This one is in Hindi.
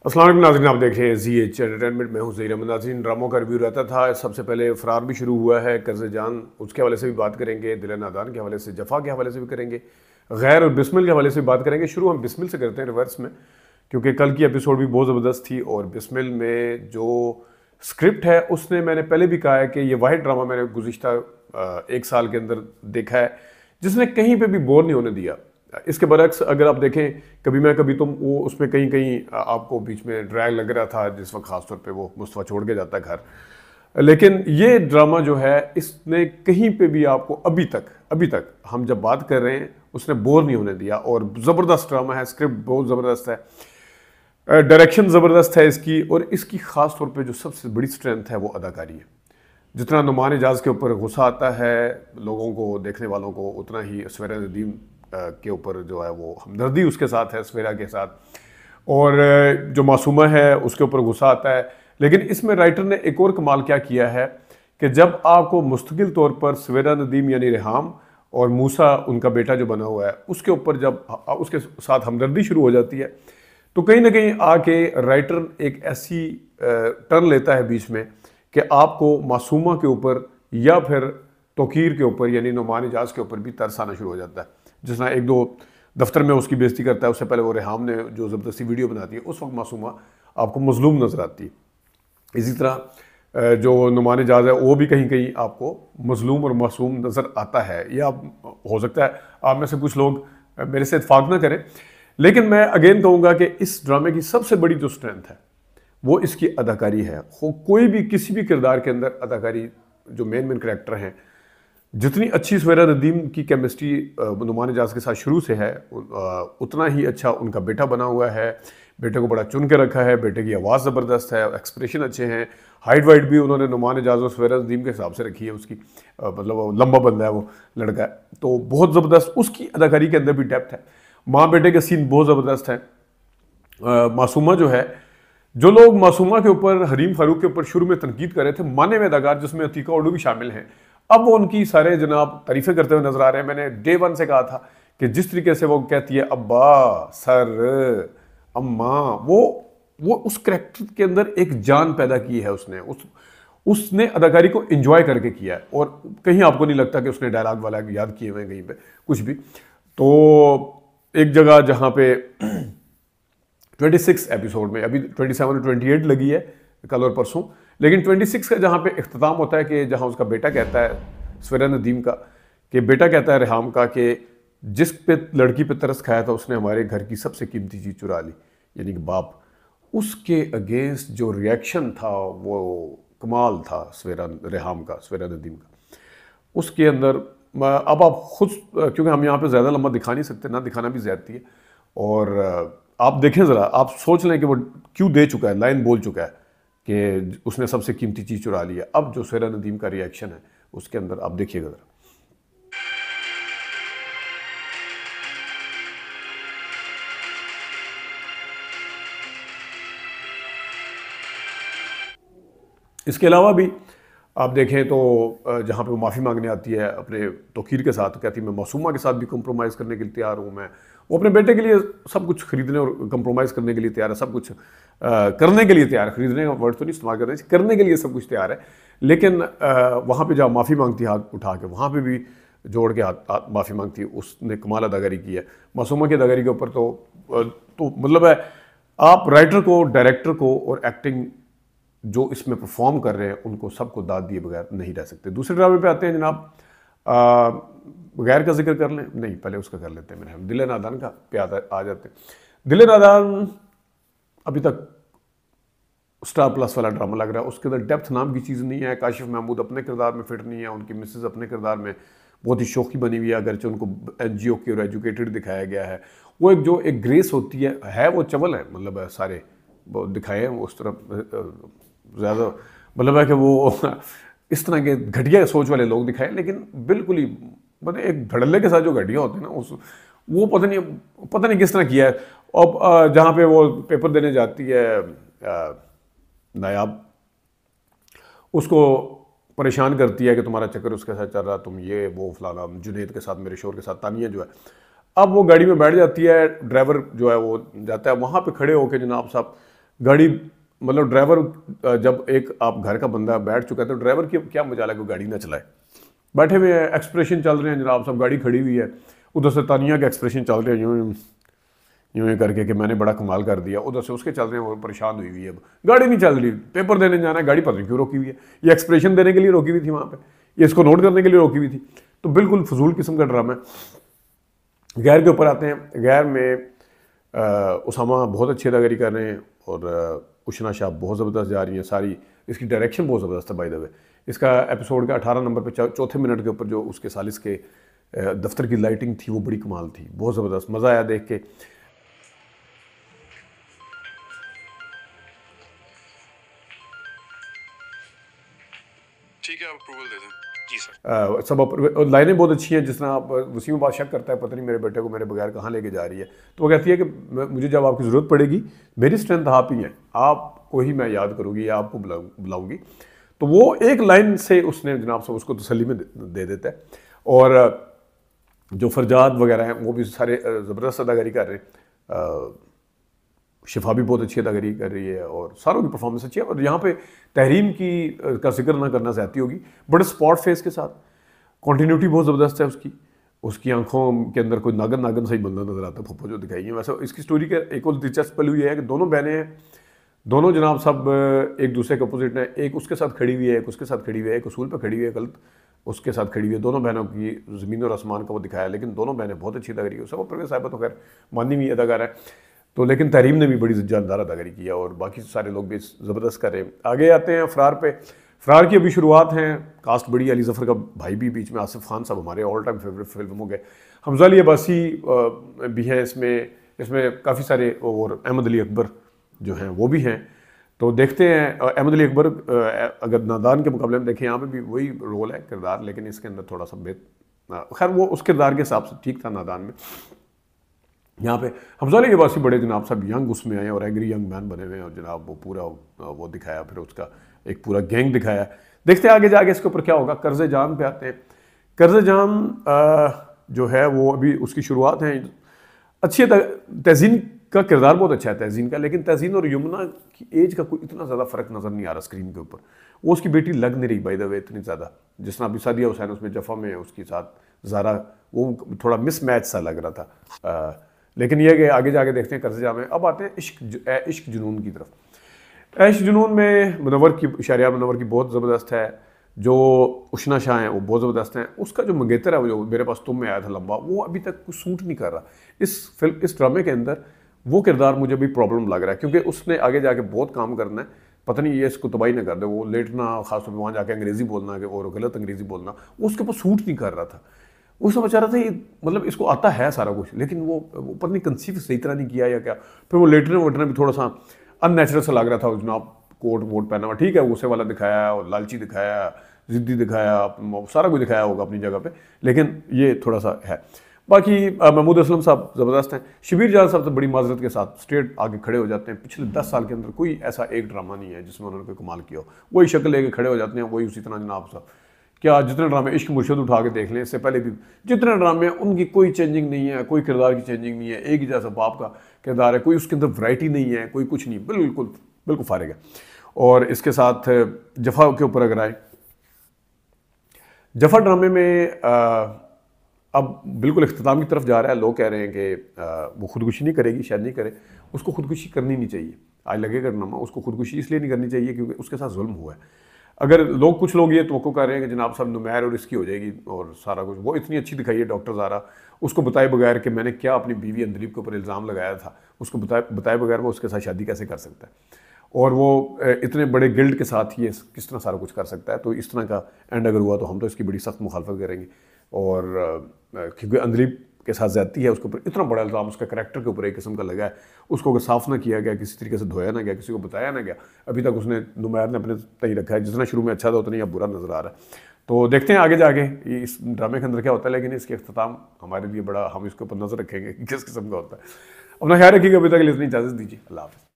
अस्सलाम वालेकुम नाज़रीन, आप देख रहे हैं ZH एंटरटेनमेंट में हूँ ज़हीर अहमद। नाज़रीन, ड्रामों का रिव्यू रहता था। सबसे पहले फरार भी शुरू हुआ है, कर्ज़ जान उसके हवाले से भी बात करेंगे, दिल नादान के हवाले से, जफ़ा के हवाले से भी करेंगे, गैर और बिस्मिल के हवाले से भी बात करेंगे। शुरू हम बिस्मिल से करते हैं रिवर्स में, क्योंकि कल की एपिसोड भी बहुत ज़बरदस्त थी। और बिस्मिल में जो स्क्रिप्ट है उसने, मैंने पहले भी कहा है कि ये वाहिद ड्रामा मैंने गुज़िश्ता 1 साल के अंदर देखा है जिसने कहीं पर भी बोर नहीं होने दिया। इसके बरक्स अगर आप देखें, कभी मैं कभी तुम, वो उसमें कहीं कहीं आपको बीच में ड्रैग लग रहा था, जिस वक्त खासतौर पे वो मुस्तफ़ा छोड़ के जाता है घर। लेकिन ये ड्रामा जो है, इसने कहीं पे भी आपको अभी तक हम जब बात कर रहे हैं, उसने बोर नहीं होने दिया। और ज़बरदस्त ड्रामा है, स्क्रिप्ट बहुत ज़बरदस्त है, डायरेक्शन ज़बरदस्त है इसकी। और इसकी ख़ास तौर पे जो सबसे बड़ी स्ट्रेंथ है वो अदाकारी है। जितना नुमान एजाज के ऊपर गुस्सा आता है लोगों को, देखने वालों को, उतना ही सवेरा नदीम के ऊपर जो है वो हमदर्दी उसके साथ है, सवेरा के साथ। और जो मासूमा है उसके ऊपर गुस्सा आता है। लेकिन इसमें राइटर ने एक और कमाल क्या किया है कि जब आपको मुस्तकिल तौर पर सवेरा नदीम यानी रेहाम और मूसा उनका बेटा जो बना हुआ है उसके ऊपर जब उसके साथ हमदर्दी शुरू हो जाती है, तो कहीं ना कहीं आके राइटर एक ऐसी टर्न लेता है बीच में कि आपको मासूमा के ऊपर या फिर तोकीर के ऊपर यानी नुमान एजाज के ऊपर भी तरस आना शुरू हो जाता है। जिस तरह 1-2 दफ्तर में उसकी बेइज्जती करता है, उससे पहले वो रेहाम ने जो ज़बरदस्ती वीडियो बनाती है, उस वक्त मासूमा आपको मजलूम नज़र आती है। इसी तरह जो नुमान एजाज है वो भी कहीं कहीं आपको मजलूम और मासूम नज़र आता है। या हो सकता है आप में से कुछ लोग मेरे से इत्फाक ना करें, लेकिन मैं अगेन कहूँगा कि इस ड्रामे की सबसे बड़ी जो स्ट्रेंथ है वो इसकी अदाकारी है। कोई भी किसी भी किरदार के अंदर अदाकारी, जो मेन करैक्टर हैं, जितनी अच्छी सवेरा नदीम की केमिस्ट्री नुमान एजाज के साथ शुरू से है, उतना ही अच्छा उनका बेटा बना हुआ है। बेटे को बड़ा चुन के रखा है, बेटे की आवाज़ ज़बरदस्त है, एक्सप्रेशन अच्छे हैं, हाइट वाइट भी उन्होंने नुमान एजाज और सवेरा नदीम के हिसाब से रखी है उसकी। मतलब वो लंबा बंदा है, वो लड़का है, तो बहुत ज़बरदस्त उसकी अदाकारी के अंदर भी डेप्थ है। माँ बेटे के सीन बहुत ज़बरदस्त हैं। मासूमा जो है, जो लोग मासूमा के ऊपर, हरीम फारूक के ऊपर शुरू में तनकीद कर रहे थे, माने में अदाकार जिसमें अतीका उर्दू भी शामिल हैं, अब वो उनकी सारे जनाब तारीफें करते हुए नजर आ रहे हैं। मैंने डे 1 से कहा था कि जिस तरीके से वो कहती है अब्बा, सर, अम्मा, वो उस करैक्टर के अंदर एक जान पैदा की है उसने। उसने अदाकारी को एंजॉय करके किया है। और कहीं आपको नहीं लगता कि उसने डायलॉग वाला याद किए हुए हैं कहीं पे कुछ भी। तो एक जगह जहाँ पे 26 एपिसोड में, अभी 27 और 28 लगी है कल और परसों, लेकिन 26 का जहाँ पे इख्तिताम होता है कि जहाँ उसका बेटा कहता है, सवेरा नदीम का, कि बेटा कहता है रेहाम का कि जिस पे लड़की पे तरस खाया था उसने हमारे घर की सबसे कीमती चीज़ चुरा ली, यानी कि बाप। उसके अगेंस्ट जो रिएक्शन था वो कमाल था रेहाम का, सवेरा नदीम का। उसके अंदर अब आप खुद, क्योंकि हम यहाँ पे ज़्यादा लंबा दिखा नहीं सकते, ना दिखाना भी ज़्यादती है। और आप देखें ज़रा, आप सोच लें कि वो क्यों दे चुका है, लाइन बोल चुका है कि उसने सबसे कीमती चीज़ चुरा ली है। अब जो सवेरा नदीम का रिएक्शन है उसके अंदर आप देखिएगा ज़रा। इसके अलावा भी आप देखें तो जहाँ पे वो माफ़ी मांगने आती है अपने तोकीर के साथ, कहती है मैं मासूमा के साथ भी कंप्रोमाइज़ करने के लिए तैयार हूँ। मैं, वो अपने बेटे के लिए सब कुछ खरीदने और कंप्रोमाइज़ करने के लिए तैयार है, सब कुछ करने के लिए तैयार है। खरीदने का वर्ड तो नहीं इस्तेमाल करने के लिए सब कुछ तैयार है। लेकिन वहाँ पे जब माफ़ी मांगती है हाथ उठा के, वहाँ पे भी जोड़ के हाथ माफ़ी मांगती है, उसने कमाल अदाकारी की है। मासूमा की अदाकारी के ऊपर तो मतलब है, आप राइटर को, डायरेक्टर को और एक्टिंग जो इसमें परफॉर्म कर रहे हैं उनको सबको दाद दिए बगैर नहीं रह सकते। दूसरे ड्रामे पे आते हैं जनाब, गैर का जिक्र कर लें, नहीं पहले उसका कर लेते हैं, मेरे हम दिल नादान का पे आ जाते हैं। दिल नादान अभी तक स्टार प्लस वाला ड्रामा लग रहा है। उसके अंदर डेप्थ नाम की चीज़ नहीं है। काशिफ महमूद अपने किरदार में फिट नहीं है, उनकी मिसेज अपने किरदार में बहुत ही शौकी बनी हुई है, अगरचे उनको NGO की और एजुकेटेड दिखाया गया है। वो एक ग्रेस होती है वो चवल है, मतलब सारे वो दिखाए हैं उस तरफ ज़्यादा, मतलब है कि वो इस तरह के घटिया सोच वाले लोग दिखाए, लेकिन बिल्कुल ही मतलब एक धड़ल्ले के साथ जो घटिया होते हैं ना, वो पता नहीं किस तरह किया है। अब जहाँ पे वो पेपर देने जाती है नायाब, उसको परेशान करती है कि तुम्हारा चक्कर उसके साथ चल रहा, तुम ये वो फलाना, जुनेद के साथ, मेरे शोर के साथ, तानिया जो है। अब वो गाड़ी में बैठ जाती है, ड्राइवर जो है वो जाता है वहाँ पे खड़े होकर, जनाब साहब गाड़ी मतलब ड्राइवर जब एक आप घर का बंदा बैठ चुका है तो ड्राइवर की क्या मजाल है कोई गाड़ी ना चलाए। बैठे हुए हैं, एक्सप्रेशन चल रहे हैं जनाब, सब गाड़ी खड़ी हुई है, उधर से तानिया के एक्सप्रेशन चल रहे हैं यूँ यूँ ही करके कि मैंने बड़ा कमाल कर दिया, उधर से उसके चल रहे हैं, वो परेशान हुई हुई है। अब गाड़ी नहीं चल रही, पेपर देने जाना है, गाड़ी पता नहीं क्यों रोकी हुई है। ये एक्सप्रेशन देने के लिए रोकी हुई थी वहाँ पे, ये इसको नोट करने के लिए रोकी हुई थी। तो बिल्कुल फजूल किस्म का ड्रामा है। गैर के ऊपर आते हैं। गैर में उसामा बहुत अच्छी अदाकारी कर रहे हैं और उशना शाह बहुत ज़बरदस्त जा रही हैं सारी। इसकी डायरेक्शन बहुत ज़बरदस्त है बाय द वे। इसका एपिसोड का 18 नंबर पे चौथे मिनट के ऊपर जो उसके सालिस के दफ्तर की लाइटिंग थी वो बड़ी कमाल थी, बहुत ज़बरदस्त, मज़ा आया देख के। ठीक है, आप अप्रूवल दे दें। जी सर। सब लाइनें बहुत अच्छी हैं। जिस तरह आप वसीम बात शक करता है पता नहीं मेरे बेटे को मेरे बगैर कहाँ लेके जा रही है, तो वो कहती है कि मुझे जब आपकी ज़रूरत पड़ेगी, मेरी स्ट्रेंथ आप ही हैं, आपको ही मैं याद करूँगी या आपको बुलाऊँगी। तो वो एक लाइन से उसने जनाब साहब उसको तसल्ली में दे देता है। और जो फरजाद वगैरह हैं वो भी सारे ज़बरदस्त अदाकारी कर रहे हैं। शिफा भी बहुत अच्छी अदाकारी कर रही है और सारों की परफॉर्मेंस अच्छी है। और यहाँ पे तहरीम की का जिक्र ना करना ज़्यादती होगी, बड़े स्पॉट फेस के साथ, कॉन्टीन्यूटी बहुत ज़बरदस्त है उसकी। उसकी आंखों के अंदर कोई नागन नागन सही बंदा नजर आता है, फुप्पो जो दिखाई है। वैसे इसकी स्टोरी का एक और दिलचस्प पहलू ये है कि दोनों बहनें हैं, दोनों जनाब सब एक दूसरे के अपोजिट हैं। एक उसके साथ खड़ी हुई है, एक उसके साथ खड़ी हुई है, एक उसूल पर खड़ी हुई है, गलत उसके साथ खड़ी हुई है। दोनों बहनों की ज़मीन और आसमान का वो दिखाया, लेकिन दोनों बहनें बहुत अच्छी अदाकारी की। सब परवेज़ साहिबा तो खैर मानी हुई अदाकार है, तो लेकिन तहरीम ने भी बड़ी जानदार अदाकारी की है और बाकी सारे लोग भी ज़बरदस्त कर रहे हैं। आगे आते हैं फ़रार पे। फ़रार की अभी शुरुआत है, कास्ट बड़ी, अली ज़फ़र का भाई भी बीच में, आसिफ खान साहब हमारे ऑल टाइम फेवरेट फिल्म हो गए, हमज़ा अली अब्बासी भी है इसमें काफ़ी सारे, और अहमद अली अकबर जो हैं वो भी हैं। तो देखते हैं। अहमद अली अकबर अगर नादान के मुकाबले में देखें, यहाँ पे भी वही रोल है, किरदार, लेकिन इसके अंदर थोड़ा सा खैर वो उस किरदार के हिसाब से ठीक था नादान में। यहाँ पे हमज़ा अली अब्बासी बड़े जनाब साहब यंग उसमें आए और एंग्री यंग मैन बने हुए हैं और जनाब वो पूरा वो दिखाया, फिर उसका एक पूरा गैंग दिखाया। देखते हैं आगे जाके इसके ऊपर क्या होगा। कर्ज़े जान पे आते हैं। कर्ज़े जान जो है वो अभी उसकी शुरुआत है, अच्छी है। तहज़ीन का किरदार बहुत अच्छा है तहज़ीन का, लेकिन तहज़ीन और यमुना की एज का कोई इतना ज़्यादा फ़र्क नज़र नहीं आ रहा स्क्रीन के ऊपर। वो उसकी बेटी लग नहीं रही बाय द वे इतनी ज़्यादा, जिस तरह अभी सादिया हुसैन उसमें जफ़ा में है उसके साथ ज़ारा, वो थोड़ा मिसमैच सा लग रहा था। लेकिन यह कि आगे जाके देखते हैं कर्ज़े जान में। अब आते हैं इश्क जुनून की तरफ। इश्क जुनून में मुनव्वर की, शहरयार मुनव्वर की बहुत ज़बरदस्त है। जो उशना शाह हैं वो बहुत ज़बरदस्त हैं। उसका जो मंगेतर है वो जो मेरे पास तुम में आया था लंबा, वो अभी तक कुछ सूट नहीं कर रहा। इस ड्रामे के अंदर वो किरदार मुझे भी प्रॉब्लम लग रहा है, क्योंकि उसने आगे जाके बहुत काम करना है। पता नहीं ये इसको तबाही ना कर दे, वो लेटना, खासतौर पर वहाँ जाके अंग्रेज़ी बोलना और गलत अंग्रेज़ी बोलना, वो उसके ऊपर सूट नहीं कर रहा था। वो समझ रहा था ये मतलब इसको आता है सारा कुछ, लेकिन वो पता नहीं कंसीव सही तरह नहीं किया या क्या। फिर वो लेटने वोटने भी थोड़ा सा अननेचुरल सा लग रहा था। जनाब कोट वोट पहना हुआ, ठीक है, गुस्से वाला दिखाया और लालची दिखाया, ज़िद्दी दिखाया, सारा कुछ दिखाया होगा अपनी जगह पे, लेकिन ये थोड़ा सा है। बाकी महमूद असलम साहब ज़बरदस्त हैं। शबीर जान साहब तो बड़ी माजरत के साथ स्ट्रेट आगे खड़े हो जाते हैं। पिछले 10 साल के अंदर कोई ऐसा एक ड्रामा नहीं है जिसमें उन्होंने कोई कमाल किया हो। वही शक्ल लेके खड़े हो जाते हैं, वही उसी तरह जनाब साहब। क्या जितने ड्रामे इश्क मुर्शद उठा के देख लें, इससे पहले भी जितने ड्रामे हैं उनकी कोई चेंजिंग नहीं है, कोई किरदार की चेंजिंग नहीं है, एक ही जैसा बाप का किरदार है, कोई उसके अंदर वैरायटी नहीं है, कोई कुछ नहीं, बिल्कुल बिल्कुल फारिग है। और इसके साथ जफ़ा के ऊपर अगर आए, जफ़ा ड्रामे में अब बिल्कुल इख्तिताम की तरफ जा रहा है। लोग कह रहे हैं कि वो खुदकुशी नहीं करेगी, शायद नहीं करे। उसको खुदकुशी करनी नहीं चाहिए, आज लगेगा ड्रामा, उसको खुदकुशी इसलिए नहीं करनी चाहिए क्योंकि उसके साथ जुल्म हुआ है। अगर कुछ लोग ये तवक्को कर रहे हैं कि जनाब साहब नुमैर और इसकी हो जाएगी और सारा कुछ, वो इतनी अच्छी दिखाई है डॉक्टर ज़ारा, उसको बताए बगैर कि मैंने क्या अपनी बीवी अंदलीब के ऊपर इल्ज़ाम लगाया था, उसको बताए बगैर वो उसके साथ शादी कैसे कर सकता है, और वो इतने बड़े गिल्ड के साथ ही किस तरह सारा कुछ कर सकता है। तो इस तरह का एंड अगर हुआ तो हम तो इसकी बड़ी सख्त मुखालफत करेंगे। और क्योंकि अंदलीब के साथ ज़्यादती है, उसके ऊपर इतना बड़ा इल्ज़ाम उसके करैक्टर के ऊपर एक किस्म का लगा है, उसको अगर साफ़ ना किया गया, किसी तरीके से धोया ना गया, किसी को बताया ना गया, अभी तक उसने नुमैर ने अपने तय रखा है। जितना शुरू में अच्छा था उतना ही अब बुरा नज़र आ रहा है। तो देखते हैं आगे जाके इस ड्रामे के अंदर क्या होता है, लेकिन इसके अख्ताम हमारे लिए बड़ा, हम इसके ऊपर नज़र रखेंगे कि किस किस्म का होता है। अपना ख्याल रखिएगा। अभी तक के लिए इतनी इजाज़त दीजिए। अल्लाह हाफ़िज़।